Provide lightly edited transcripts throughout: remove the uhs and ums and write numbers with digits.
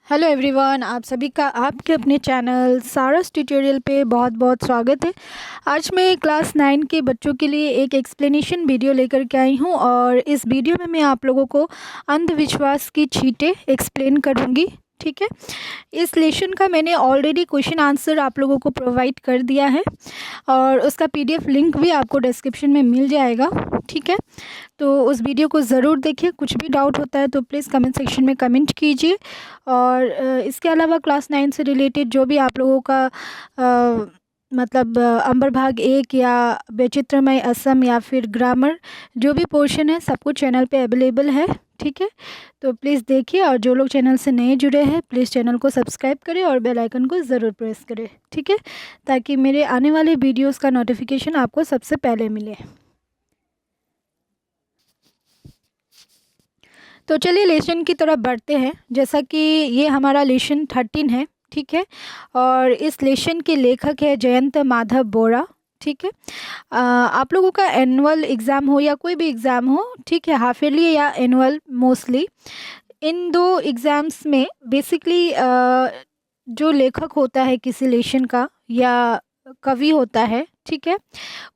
Hello everyone, आप सभी का आपके अपने चैनल सारस ट्यूटोरियल पे बहुत बहुत स्वागत है। आज मैं क्लास 9 के बच्चों के लिए एक एक्सप्लेनेशन वीडियो लेकर के आई हूँ और इस वीडियो में मैं आप लोगों को अंधविश्वास की चीटें एक्सप्लेन करूँगी। ठीक है, इस लेसन का मैंने ऑलरेडी क्वेश्चन आंसर आप लोगों को प्रोवाइड कर दिया है और उसका पीडीएफ लिंक भी आपको डिस्क्रिप्शन में मिल जाएगा। ठीक है, तो उस वीडियो को ज़रूर देखिए। कुछ भी डाउट होता है तो प्लीज़ कमेंट सेक्शन में कमेंट कीजिए। और इसके अलावा क्लास 9 से रिलेटेड जो भी आप लोगों का मतलब अंबर भाग 1 या वैचित्रमय असम या फिर ग्रामर जो भी पोर्शन है सब कुछ चैनल पे अवेलेबल है। ठीक है, तो प्लीज़ देखिए और जो लोग चैनल से नए जुड़े हैं प्लीज़ चैनल को सब्सक्राइब करें और बेल आइकन को ज़रूर प्रेस करें। ठीक है, ताकि मेरे आने वाले वीडियोस का नोटिफिकेशन आपको सबसे पहले मिले। तो चलिए लेसन की तरफ बढ़ते हैं। जैसा कि ये हमारा लेसन 13 है। ठीक है, और इस लेसन के लेखक है जयंत माधव बोरा। ठीक है, आप लोगों का एनुअल एग्ज़ाम हो या कोई भी एग्ज़ाम हो, ठीक है, हाफ ईयरली या एनुअल, मोस्टली इन दो एग्ज़ाम्स में बेसिकली जो लेखक होता है किसी लेसन का या कवि होता है, ठीक है,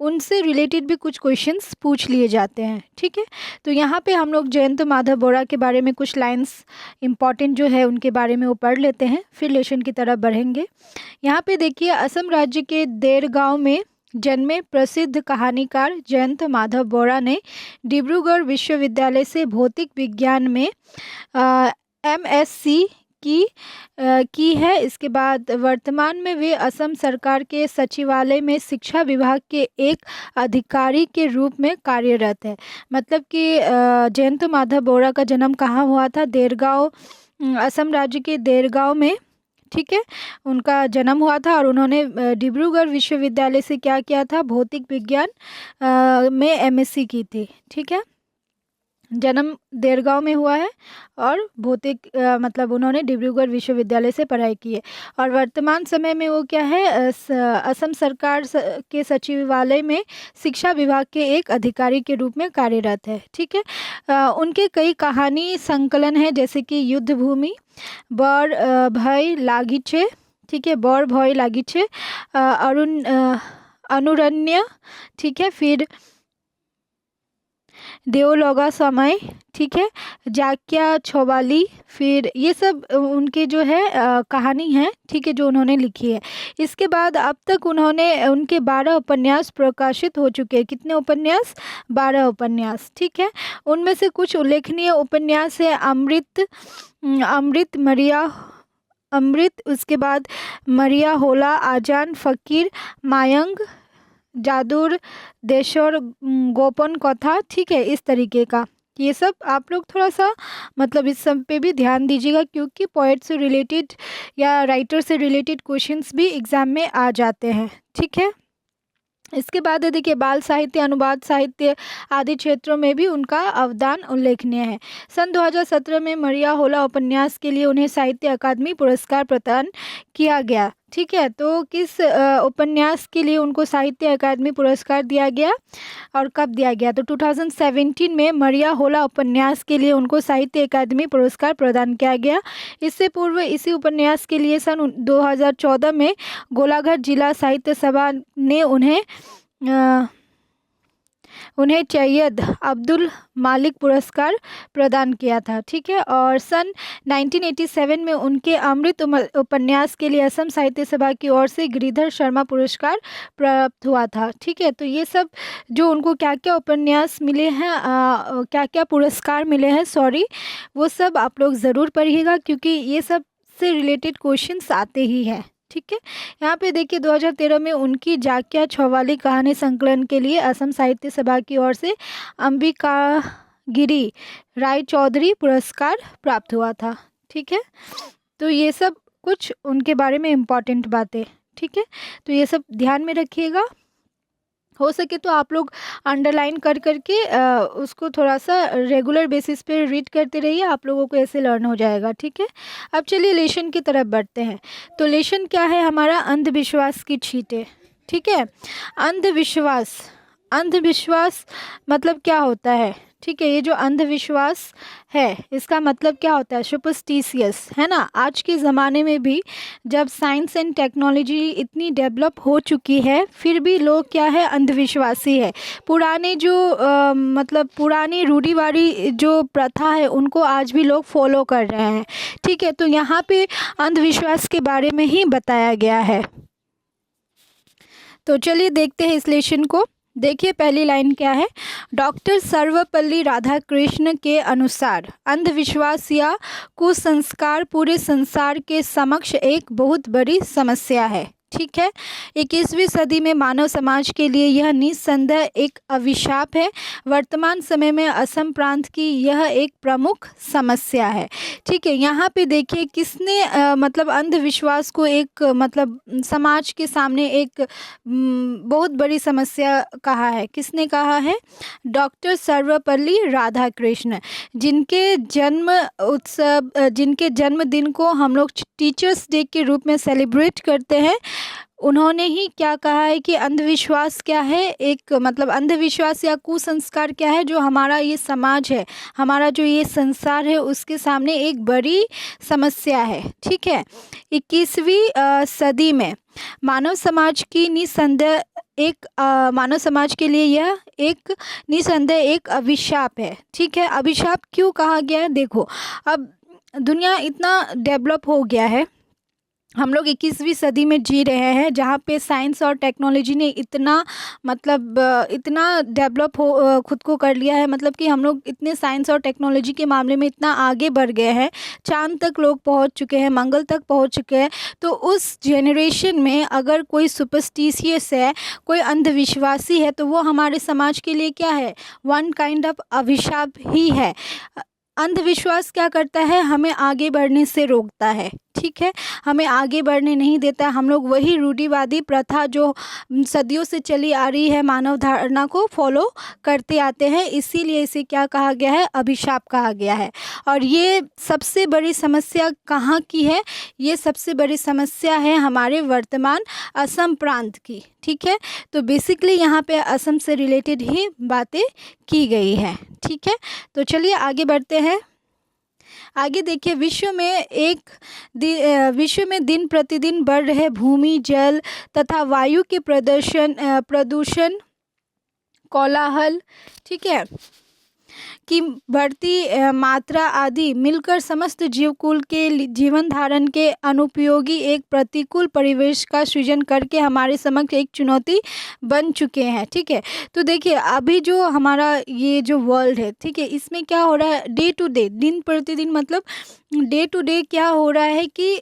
उनसे रिलेटेड भी कुछ क्वेश्चंस पूछ लिए जाते हैं। ठीक है, तो यहाँ पे हम लोग जयंत माधव बोरा के बारे में कुछ लाइंस इम्पॉर्टेंट जो है उनके बारे में वो पढ़ लेते हैं, फिर लेसन की तरफ बढ़ेंगे। यहाँ पे देखिए, असम राज्य के देरगांव में जन्मे प्रसिद्ध कहानीकार जयंत माधव बोरा ने डिब्रूगढ़ विश्वविद्यालय से भौतिक विज्ञान में एमएससी की है। इसके बाद वर्तमान में वे असम सरकार के सचिवालय में शिक्षा विभाग के एक अधिकारी के रूप में कार्यरत है। मतलब कि जयंत माधव बोरा का जन्म कहाँ हुआ था? देरगांव, असम राज्य के देरगांव में, ठीक है, उनका जन्म हुआ था और उन्होंने डिब्रूगढ़ विश्वविद्यालय से क्या किया था? भौतिक विज्ञान में एमएससी की थी। ठीक है, जन्म देरगांव में हुआ है और भौतिक मतलब उन्होंने डिब्रूगढ़ विश्वविद्यालय से पढ़ाई की है। और वर्तमान समय में वो क्या है? असम सरकार के सचिवालय में शिक्षा विभाग के एक अधिकारी के रूप में कार्यरत है। ठीक है, उनके कई कहानी संकलन है, जैसे कि युद्ध भूमि, बर भय लागिचे, ठीक है, बर भय लागिचे, अनुरण्य, ठीक है, फिर देवलोगा समय, ठीक है, जाक्या छवाली, फिर ये सब उनके जो है कहानी है, ठीक है, जो उन्होंने लिखी है। इसके बाद अब तक उनके 12 उपन्यास प्रकाशित हो चुके हैं। कितने उपन्यास? 12 उपन्यास। ठीक है, उनमें से कुछ उल्लेखनीय उपन्यास है अमृत, उसके बाद मरिया होला, आजान, फकीर, मायंग, जादूर, देशोर, गोपन कथा, ठीक है, इस तरीके का। ये सब आप लोग थोड़ा सा मतलब इस सब पे भी ध्यान दीजिएगा, क्योंकि पोएट से रिलेटेड या राइटर से रिलेटेड क्वेश्चंस भी एग्ज़ाम में आ जाते हैं। ठीक है, इसके बाद देखिए, बाल साहित्य, अनुवाद साहित्य आदि क्षेत्रों में भी उनका अवदान उल्लेखनीय है। सन 2017 में मरिया होला उपन्यास के लिए उन्हें साहित्य अकादमी पुरस्कार प्रदान किया गया। ठीक है, तो किस उपन्यास के लिए उनको साहित्य अकादमी पुरस्कार दिया गया और कब दिया गया? तो 2017 में मरिया होला उपन्यास के लिए उनको साहित्य अकादमी पुरस्कार प्रदान किया गया। इससे पूर्व इसी उपन्यास के लिए सन 2014 में गोलाघाट जिला साहित्य सभा ने उन्हें सैयद अब्दुल मालिक पुरस्कार प्रदान किया था। ठीक है, और सन 1987 में उनके अमृत उपन्यास के लिए असम साहित्य सभा की ओर से गिरिधर शर्मा पुरस्कार प्राप्त हुआ था। ठीक है, तो ये सब जो उनको क्या क्या उपन्यास मिले हैं, क्या क्या पुरस्कार मिले हैं, सॉरी, वो सब आप लोग ज़रूर पढ़िएगा, क्योंकि ये सब से रिलेटेड क्वेश्चंस आते ही हैं। ठीक है, यहाँ पे देखिए, 2013 में उनकी जाक्या छवाली कहानी संकलन के लिए असम साहित्य सभा की ओर से अंबिका गिरी राय चौधरी पुरस्कार प्राप्त हुआ था। ठीक है, तो ये सब कुछ उनके बारे में इम्पॉर्टेंट बातें। ठीक है, तो ये सब ध्यान में रखिएगा। हो सके तो आप लोग अंडरलाइन कर करके उसको थोड़ा सा रेगुलर बेसिस पे रीड करते रहिए, आप लोगों को ऐसे लर्न हो जाएगा। ठीक है, अब चलिए लेसन की तरफ बढ़ते हैं। तो लेसन क्या है? हमारा अंधविश्वास की छींटें। ठीक है, अंधविश्वास मतलब क्या होता है? ठीक है, ये जो अंधविश्वास है इसका मतलब क्या होता है, सुपरस्टिशियस, है ना। आज के ज़माने में भी जब साइंस एंड टेक्नोलॉजी इतनी डेवलप हो चुकी है फिर भी लोग क्या है, अंधविश्वासी है। पुराने जो मतलब पुरानी रूढ़िवादी जो प्रथा है उनको आज भी लोग फॉलो कर रहे हैं। ठीक है, तो यहाँ पे अंधविश्वास के बारे में ही बताया गया है। तो चलिए देखते हैं इस लेसन को। देखिए पहली लाइन क्या है, डॉक्टर सर्वपल्ली राधाकृष्ण के अनुसार अंधविश्वास या कुसंस्कार पूरे संसार के समक्ष एक बहुत बड़ी समस्या है। ठीक है, 21वीं सदी में मानव समाज के लिए यह निस्संदेह एक अभिशाप है। वर्तमान समय में असम प्रांत की यह एक प्रमुख समस्या है। ठीक है, यहाँ पे देखिए किसने मतलब अंधविश्वास को एक मतलब समाज के सामने एक बहुत बड़ी समस्या कहा है। किसने कहा है, डॉक्टर सर्वपल्ली राधाकृष्ण, जिनके जन्मदिन को हम लोग टीचर्स डे के रूप में सेलिब्रेट करते हैं। उन्होंने ही क्या कहा है कि अंधविश्वास क्या है, एक मतलब अंधविश्वास या कुसंस्कार क्या है, जो हमारा ये समाज है, हमारा जो ये संसार है उसके सामने एक बड़ी समस्या है। ठीक है, 21वीं सदी में मानव समाज की निसंदेह एक मानव समाज के लिए यह एक निसंदेह एक अभिशाप है। ठीक है, अभिशाप क्यों कहा गया है, देखो अब दुनिया इतना डेवलप हो गया है, हम लोग 21वीं सदी में जी रहे हैं जहाँ पे साइंस और टेक्नोलॉजी ने इतना मतलब इतना डेवलप हो खुद को कर लिया है, मतलब कि हम लोग इतने साइंस और टेक्नोलॉजी के मामले में इतना आगे बढ़ गए हैं, चांद तक लोग पहुँच चुके हैं, मंगल तक पहुँच चुके हैं। तो उस जेनरेशन में अगर कोई सुपरस्टिशियस है, कोई अंधविश्वासी है, तो वो हमारे समाज के लिए क्या है, वन काइंड ऑफ अभिशाप ही है। अंधविश्वास क्या करता है, हमें आगे बढ़ने से रोकता है। ठीक है, हमें आगे बढ़ने नहीं देता। हम लोग वही रूढ़िवादी प्रथा जो सदियों से चली आ रही है, मानव धारणा को फॉलो करते आते हैं, इसीलिए इसे क्या कहा गया है, अभिशाप कहा गया है। और ये सबसे बड़ी समस्या कहाँ की है, ये सबसे बड़ी समस्या है हमारे वर्तमान असम प्रांत की। ठीक है, तो बेसिकली यहाँ पे असम से रिलेटेड ही बातें की गई है। ठीक है, तो चलिए आगे बढ़ते हैं। आगे देखिए, विश्व में दिन प्रतिदिन बढ़ रहे भूमि, जल तथा वायु के प्रदूषण, कोलाहल, ठीक है, की बढ़ती मात्रा आदि मिलकर समस्त जीवकुल के जीवन धारण के अनुपयोगी एक प्रतिकूल परिवेश का सृजन करके हमारे समक्ष एक चुनौती बन चुके हैं। ठीक है, तो देखिए अभी जो हमारा ये जो वर्ल्ड है, ठीक है, इसमें क्या हो रहा है, डे टू डे, दिन प्रतिदिन मतलब डे टू डे क्या हो रहा है कि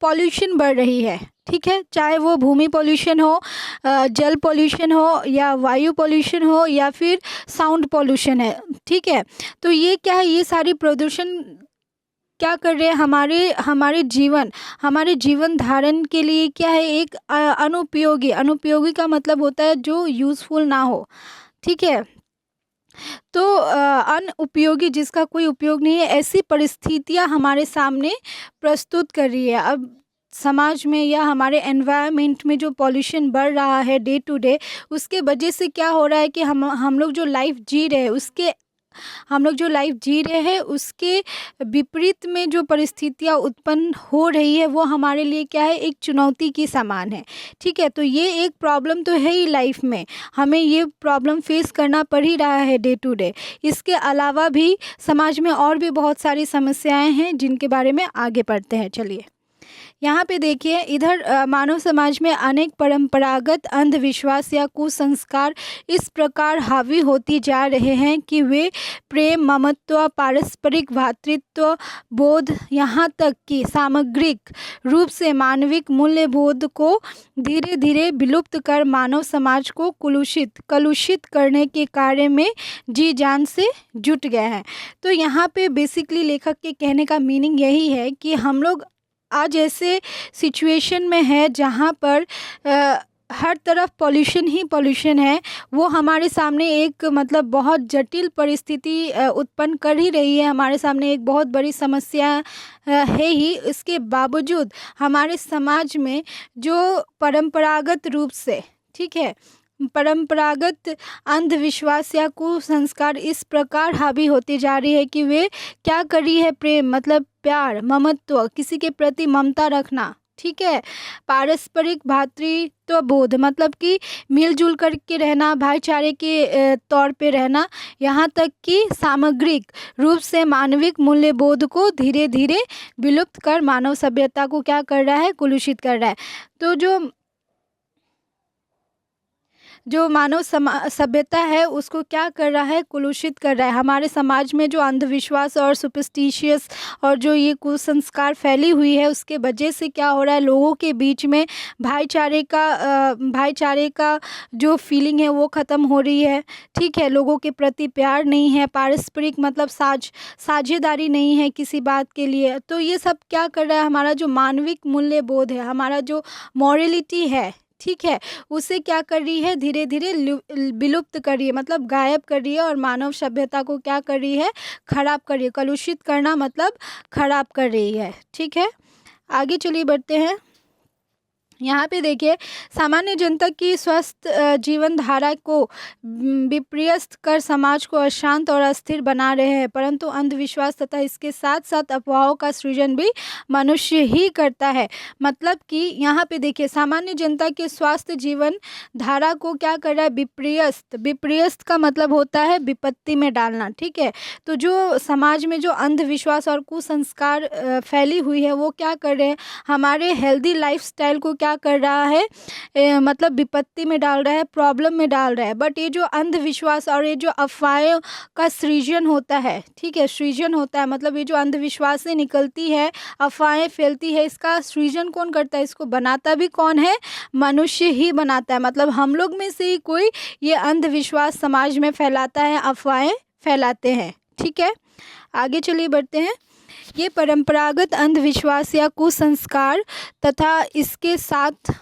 पॉल्यूशन बढ़ रही है। ठीक है, चाहे वो भूमि पॉल्यूशन हो, जल पॉल्यूशन हो, या वायु पॉल्यूशन हो, या फिर साउंड पॉल्यूशन है। ठीक है, तो ये क्या है, ये सारी प्रदूषण क्या कर रहे हैं, हमारे जीवन धारण के लिए क्या है, एक अनुपयोगी का मतलब होता है जो यूज़फुल ना हो। ठीक है, तो अनुपयोगी, जिसका कोई उपयोग नहीं है, ऐसी परिस्थितियां हमारे सामने प्रस्तुत कर रही है। अब समाज में या हमारे एनवायरनमेंट में जो पॉल्यूशन बढ़ रहा है डे टू डे, उसके वजह से क्या हो रहा है कि हम लोग जो लाइफ जी रहे हैं उसके विपरीत में जो परिस्थितियाँ उत्पन्न हो रही है वो हमारे लिए क्या है, एक चुनौती की समान है। ठीक है, तो ये एक प्रॉब्लम तो है ही लाइफ में, हमें ये प्रॉब्लम फेस करना पड़ ही रहा है डे टू डे। इसके अलावा भी समाज में और भी बहुत सारी समस्याएं हैं जिनके बारे में आगे पढ़ते हैं। चलिए यहाँ पे देखिए, इधर मानव समाज में अनेक परंपरागत अंधविश्वास या कुसंस्कार इस प्रकार हावी होती जा रहे हैं कि वे प्रेम, ममत्व, पारस्परिक भ्रातृत्व बोध, यहाँ तक कि सामग्रिक रूप से मानविक मूल्यबोध को धीरे धीरे विलुप्त कर मानव समाज को कलुषित करने के कार्य में जी जान से जुट गए हैं। तो यहाँ पे बेसिकली लेखक के कहने का मीनिंग यही है कि हम लोग आज ऐसे सिचुएशन में है जहाँ पर हर तरफ पॉल्यूशन ही पॉल्यूशन है। वो हमारे सामने एक मतलब बहुत जटिल परिस्थिति उत्पन्न कर ही रही है, हमारे सामने एक बहुत बड़ी समस्या है ही। इसके बावजूद हमारे समाज में जो परंपरागत रूप से, ठीक है, परंपरागत अंधविश्वास या कुसंस्कार इस प्रकार हावी होती जा रही है कि वे क्या कर रही है, प्रेम मतलब प्यार, ममत्व, किसी के प्रति ममता रखना, ठीक है, पारस्परिक भ्रातृत्व बोध मतलब कि मिलजुल करके रहना, भाईचारे के तौर पे रहना, यहाँ तक कि सामग्रिक रूप से मानविक मूल्यबोध को धीरे धीरे विलुप्त कर मानव सभ्यता को क्या कर रहा है, कुलुषित कर रहा है। तो जो मानव सभ्यता है उसको क्या कर रहा है, कुलुषित कर रहा है। हमारे समाज में जो अंधविश्वास और सुपरस्टिशियस और जो ये कुसंस्कार फैली हुई है उसके वजह से क्या हो रहा है, लोगों के बीच में भाईचारे का जो फीलिंग है वो ख़त्म हो रही है, ठीक है, लोगों के प्रति प्यार नहीं है, पारस्परिक मतलब साझेदारी नहीं है किसी बात के लिए। तो ये सब क्या कर रहा है, हमारा जो मानविक मूल्यबोध है, हमारा जो मॉरलिटी है, ठीक है, उसे क्या कर रही है, धीरे धीरे विलुप्त कर रही है, मतलब गायब कर रही है, और मानव सभ्यता को क्या कर रही है, खराब कर रही है। कलुषित करना मतलब खराब कर रही है, ठीक है। आगे चलिए बढ़ते हैं। यहाँ पे देखिए, सामान्य जनता की स्वस्थ जीवन धारा को विपर्यस्त कर समाज को अशांत और अस्थिर बना रहे हैं, परंतु अंधविश्वास तथा इसके साथ साथ अफवाहों का सृजन भी मनुष्य ही करता है। मतलब कि यहाँ पे देखिए, सामान्य जनता के स्वास्थ्य जीवन धारा को क्या कर रहा है, विपर्यस्त का मतलब होता है विपत्ति में डालना, ठीक है। तो जो समाज में जो अंधविश्वास और कुसंस्कार फैली हुई है वो क्या कर रहे हैं, हमारे हेल्दी लाइफस्टाइल को क्या कर रहा है, मतलब विपत्ति में डाल रहा है, प्रॉब्लम में डाल रहा है। बट ये जो अंधविश्वास और ये जो अफवाहों का सृजन होता है, ठीक है, सृजन होता है मतलब ये जो अंधविश्वास से निकलती है, अफवाहें फैलती है, इसका सृजन कौन करता है, इसको बनाता भी कौन है, मनुष्य ही बनाता है। मतलब हम लोग में से ही कोई ये अंधविश्वास समाज में फैलाता है, अफवाहें फैलाते हैं, ठीक है। आगे चलिए बढ़ते हैं। ये परंपरागत अंधविश्वास या कुसंस्कार तथा इसके साथ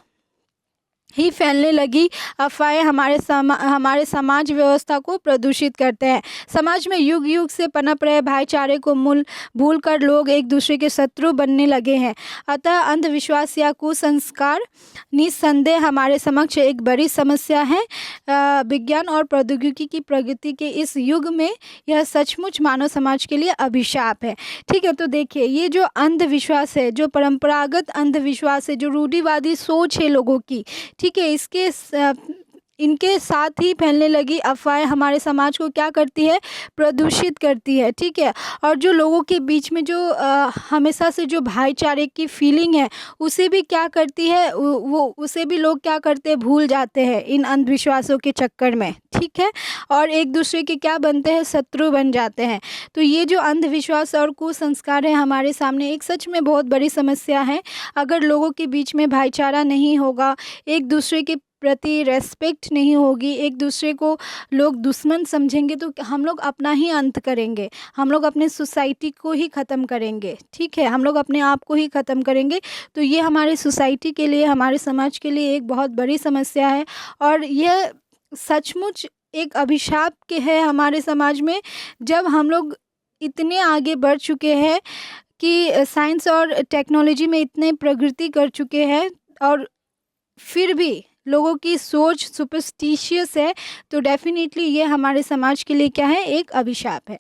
ही फैलने लगी अफवाहें हमारे समाज व्यवस्था को प्रदूषित करते हैं। समाज में युग युग से पनप रहे भाईचारे को भूल कर लोग एक दूसरे के शत्रु बनने लगे हैं। अतः अंधविश्वास या कुसंस्कार निस्संदेह हमारे समक्ष एक बड़ी समस्या है। विज्ञान और प्रौद्योगिकी की प्रगति के इस युग में यह सचमुच मानव समाज के लिए अभिशाप है, ठीक है। तो देखिए, ये जो अंधविश्वास है, जो परंपरागत अंधविश्वास है, जो रूढ़िवादी सोच है लोगों की, ठीक है, इनके साथ ही फैलने लगी अफवाहें हमारे समाज को क्या करती है, प्रदूषित करती है, ठीक है। और जो लोगों के बीच में जो हमेशा से जो भाईचारे की फीलिंग है उसे भी क्या करती है, वो उसे भी लोग क्या करते हैं, भूल जाते हैं इन अंधविश्वासों के चक्कर में, ठीक है, और एक दूसरे के क्या बनते हैं, शत्रु बन जाते हैं। तो ये जो अंधविश्वास और कुसंस्कार है हमारे सामने एक सच में बहुत बड़ी समस्या है। अगर लोगों के बीच में भाईचारा नहीं होगा, एक दूसरे के प्रति रेस्पेक्ट नहीं होगी, एक दूसरे को लोग दुश्मन समझेंगे, तो हम लोग अपना ही अंत करेंगे, हम लोग अपने सोसाइटी को ही ख़त्म करेंगे, ठीक है, हम लोग अपने आप को ही ख़त्म करेंगे। तो ये हमारे सोसाइटी के लिए, हमारे समाज के लिए एक बहुत बड़ी समस्या है, और यह सचमुच एक अभिशाप के है हमारे समाज में। जब हम लोग इतने आगे बढ़ चुके हैं कि साइंस और टेक्नोलॉजी में इतने प्रगति कर चुके हैं, और फिर भी लोगों की सोच सुपरस्टिशियस है, तो डेफिनेटली ये हमारे समाज के लिए क्या है, एक अभिशाप है।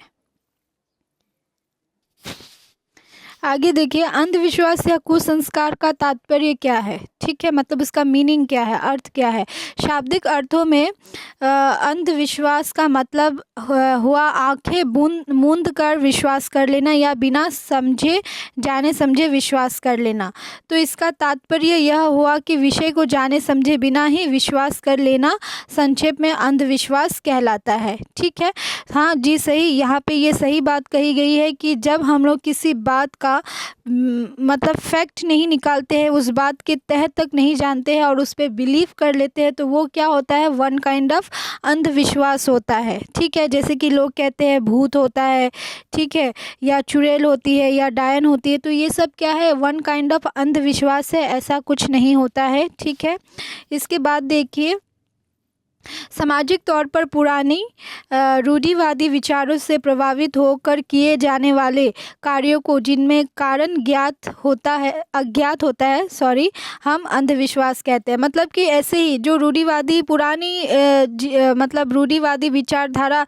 आगे देखिए, अंधविश्वास या कुसंस्कार का तात्पर्य क्या है, ठीक है, मतलब इसका मीनिंग क्या है, अर्थ क्या है। शाब्दिक अर्थों में अंधविश्वास का मतलब हुआ आंखें मूंद कर विश्वास कर लेना, या बिना जाने समझे विश्वास कर लेना। तो इसका तात्पर्य यह हुआ कि विषय को जाने समझे बिना ही विश्वास कर लेना संक्षेप में अंधविश्वास कहलाता है, ठीक है। हाँ जी, सही, यहाँ पे ये सही बात कही गई है कि जब हम लोग किसी बात का मतलब फैक्ट नहीं निकालते हैं, उस बात के तह तक नहीं जानते हैं और उस पर बिलीव कर लेते हैं, तो वो क्या होता है, वन काइंड ऑफ अंधविश्वास होता है, ठीक है। जैसे कि लोग कहते हैं भूत होता है, ठीक है, या चुड़ैल होती है, या डायन होती है, तो ये सब क्या है, वन काइंड ऑफ अंधविश्वास है, ऐसा कुछ नहीं होता है, ठीक है। इसके बाद देखिए, सामाजिक तौर पर पुरानी रूढ़िवादी विचारों से प्रभावित होकर किए जाने वाले कार्यों को जिनमें कारण अज्ञात होता है हम अंधविश्वास कहते हैं। मतलब कि ऐसे ही जो रूढ़िवादी पुरानी मतलब रूढ़िवादी विचारधारा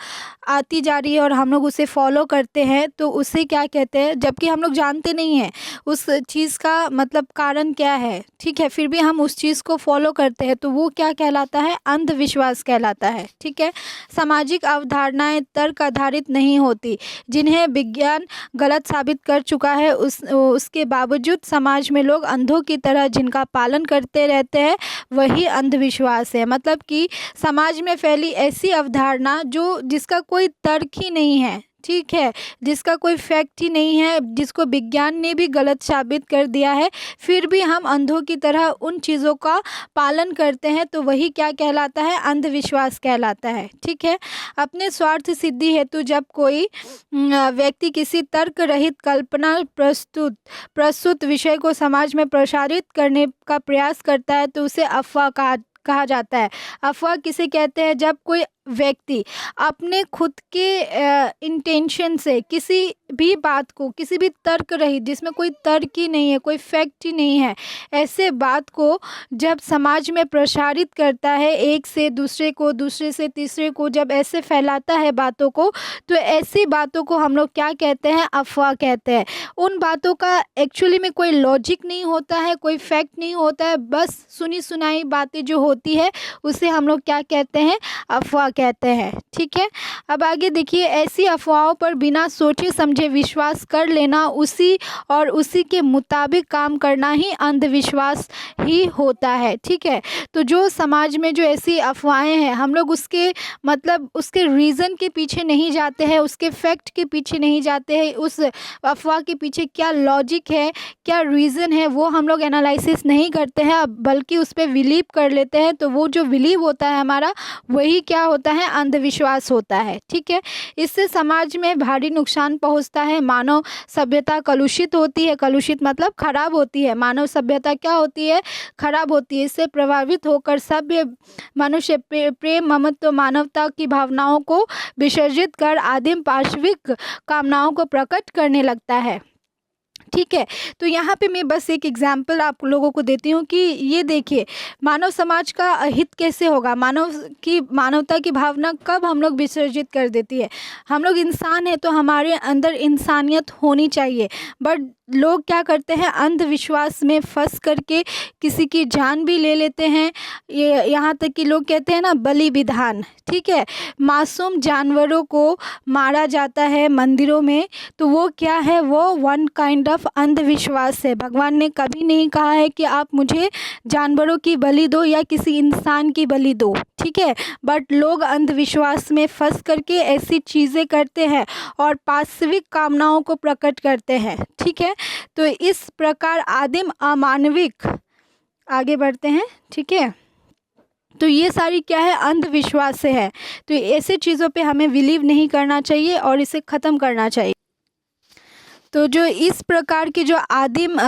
आती जा रही है और हम लोग उसे फॉलो करते हैं, तो उसे क्या कहते हैं, जबकि हम लोग जानते नहीं हैं उस चीज़ का मतलब कारण क्या है, ठीक है, फिर भी हम उस चीज़ को फॉलो करते हैं, तो वो क्या कहलाता है, अंधविश्वास कहलाता है। ठीक है। सामाजिक अवधारणाएं तर्क आधारित नहीं होती, जिन्हें विज्ञान गलत साबित कर चुका है, उसके बावजूद समाज में लोग अंधों की तरह जिनका पालन करते रहते हैं वही अंधविश्वास है। मतलब कि समाज में फैली ऐसी अवधारणा जिसका कोई तर्क ही नहीं है, ठीक है, जिसका कोई फैक्ट ही नहीं है, जिसको विज्ञान ने भी गलत साबित कर दिया है, फिर भी हम अंधों की तरह उन चीज़ों का पालन करते हैं, तो वही क्या कहलाता है, अंधविश्वास कहलाता है। ठीक है। अपने स्वार्थ सिद्धि हेतु जब कोई व्यक्ति किसी तर्क रहित कल्पना प्रस्तुत विषय को समाज में प्रसारित करने का प्रयास करता है, तो उसे अफवाह कहा जाता है। अफवाह किसे कहते हैं, जब कोई व्यक्ति अपने खुद के इंटेंशन से किसी भी बात को, किसी भी तर्क रहित, जिसमें कोई तर्क ही नहीं है, कोई फैक्ट ही नहीं है, ऐसे बात को जब समाज में प्रसारित करता है, एक से दूसरे को, दूसरे से तीसरे को जब ऐसे फैलाता है बातों को, तो ऐसी बातों को हम लोग क्या कहते हैं, अफवाह कहते हैं। उन बातों का एक्चुअली में कोई लॉजिक नहीं होता है, कोई फैक्ट नहीं होता है, बस सुनी सुनाई बातें जो होती है उसे हम लोग क्या कहते हैं, अफवाह कहते हैं। ठीक है। अब आगे देखिए, ऐसी अफवाहों पर बिना सोचे समझे विश्वास कर लेना, उसी के मुताबिक काम करना ही अंधविश्वास ही होता है। ठीक है। तो जो समाज में जो ऐसी अफवाहें हैं, हम लोग उसके मतलब उसके रीज़न के पीछे नहीं जाते हैं, उसके फैक्ट के पीछे नहीं जाते हैं, उस अफवाह के पीछे क्या लॉजिक है, क्या रीज़न है, वो हम लोग एनालिसिस नहीं करते हैं, बल्कि उस पर बिलीव कर लेते हैं। तो वो जो बिलीव होता है हमारा, वही क्या होता है, अंधविश्वास होता है। ठीक है। इससे समाज में भारी नुकसान पहुंचता है, मानव सभ्यता कलुषित होती है। कलुषित मतलब खराब होती है। मानव सभ्यता क्या होती है, खराब होती है। इससे प्रभावित होकर सभ्य मनुष्य प्रेम, ममत्व, मानवता की भावनाओं को विसर्जित कर आदिम पाशविक कामनाओं को प्रकट करने लगता है। ठीक है। तो यहाँ पे मैं बस एक एग्जाम्पल आप लोगों को देती हूँ कि ये देखिए, मानव समाज का हित कैसे होगा, मानवता की भावना कब हम लोग विसर्जित कर देती है। हम लोग इंसान हैं, तो हमारे अंदर इंसानियत होनी चाहिए, बट लोग क्या करते हैं, अंधविश्वास में फंस करके किसी की जान भी ले लेते हैं। ये यहाँ तक कि लोग कहते हैं ना, बलि विधान, ठीक है, मासूम जानवरों को मारा जाता है मंदिरों में, तो वो क्या है, वो वन काइंड ऑफ अंधविश्वास है। भगवान ने कभी नहीं कहा है कि आप मुझे जानवरों की बलि दो या किसी इंसान की बलि दो, ठीक है, बट लोग अंधविश्वास में फंस करके ऐसी चीज़ें करते हैं और पाशविक कामनाओं को प्रकट करते हैं। ठीक है। तो इस प्रकार आदिम अमानविक, आगे बढ़ते हैं। ठीक है। तो ये सारी क्या है, अंधविश्वास से है। तो ऐसे चीज़ों पे हमें बिलीव नहीं करना चाहिए और इसे ख़त्म करना चाहिए। तो जो इस प्रकार की जो आदिम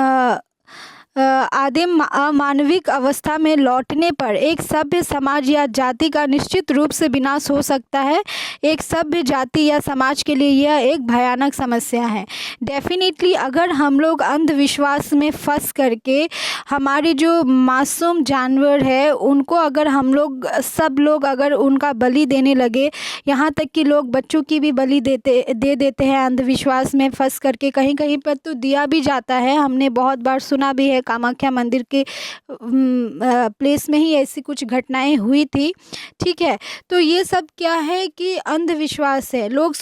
अमानविक अवस्था में लौटने पर एक सभ्य समाज या जाति का निश्चित रूप से विनाश हो सकता है। एक सभ्य जाति या समाज के लिए यह एक भयानक समस्या है। डेफिनेटली अगर हम लोग अंधविश्वास में फंस करके हमारे जो मासूम जानवर है उनको अगर हम लोग सब लोग अगर उनका बलि देने लगे, यहाँ तक कि लोग बच्चों की भी बलि दे देते हैं अंधविश्वास में फंस करके। कहीं कहीं पर तो दिया भी जाता है, हमने बहुत बार सुना भी है। कामाख्या मंदिर के प्लेस में ही ऐसी कुछ घटनाएं हुई थी। ठीक है। तो ये सब क्या है कि अंधविश्वास है। लोग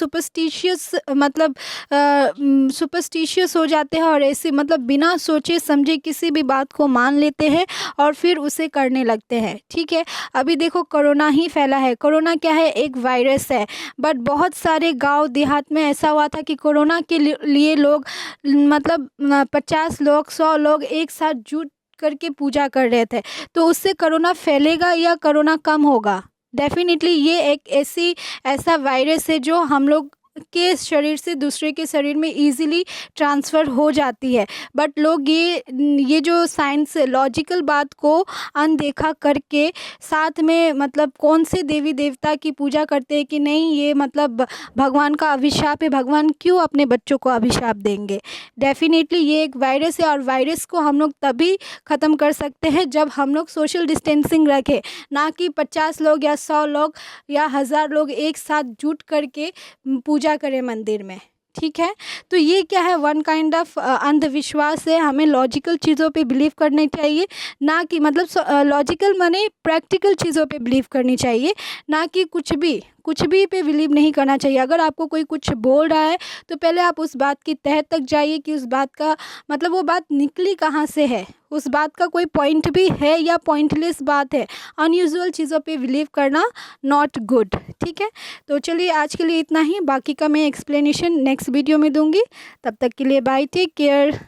सुपरस्टिशियस हो जाते हैं और ऐसे मतलब बिना सोचे समझे किसी भी बात को मान लेते हैं और फिर उसे करने लगते हैं। ठीक है। अभी देखो, कोरोना ही फैला है। कोरोना क्या है, एक वायरस है, बट बहुत सारे गांव देहात में ऐसा हुआ था कि कोरोना के लिए लोग मतलब 50 लोग 100 लोग एक साथ जुट करके पूजा कर रहे थे। तो उससे कोरोना फैलेगा या कोरोना कम होगा? डेफिनेटली ये एक ऐसा वायरस है जो हम लोग के शरीर से दूसरे के शरीर में इजीली ट्रांसफ़र हो जाती है। बट लोग ये जो साइंस लॉजिकल बात को अनदेखा करके साथ में मतलब कौन से देवी देवता की पूजा करते हैं कि नहीं ये मतलब भगवान का अभिशाप है, भगवान क्यों अपने बच्चों को अभिशाप देंगे। डेफिनेटली ये एक वायरस है और वायरस को हम लोग तभी ख़त्म कर सकते हैं जब हम लोग सोशल डिस्टेंसिंग रखें, ना कि 50 लोग या 100 लोग या 1000 लोग एक साथ जुट करके पूजा करें मंदिर में। ठीक है, तो ये क्या है, वन काइंड ऑफ अंधविश्वास है। हमें लॉजिकल चीज़ों पे बिलीव करनी चाहिए, ना कि मतलब लॉजिकल माने प्रैक्टिकल चीज़ों पे बिलीव करनी चाहिए, ना कि कुछ भी पे बिलीव नहीं करना चाहिए। अगर आपको कोई कुछ बोल रहा है तो पहले आप उस बात की तह तक जाइए कि उस बात का मतलब वो बात निकली कहाँ से है, उस बात का कोई पॉइंट भी है या पॉइंटलेस बात है। अनयूजुअल चीज़ों पे बिलीव करना नॉट गुड। ठीक है, तो चलिए आज के लिए इतना ही, बाकी का मैं एक्सप्लेनेशन नेक्स्ट वीडियो में दूंगी। तब तक के लिए बाय, टेक केयर।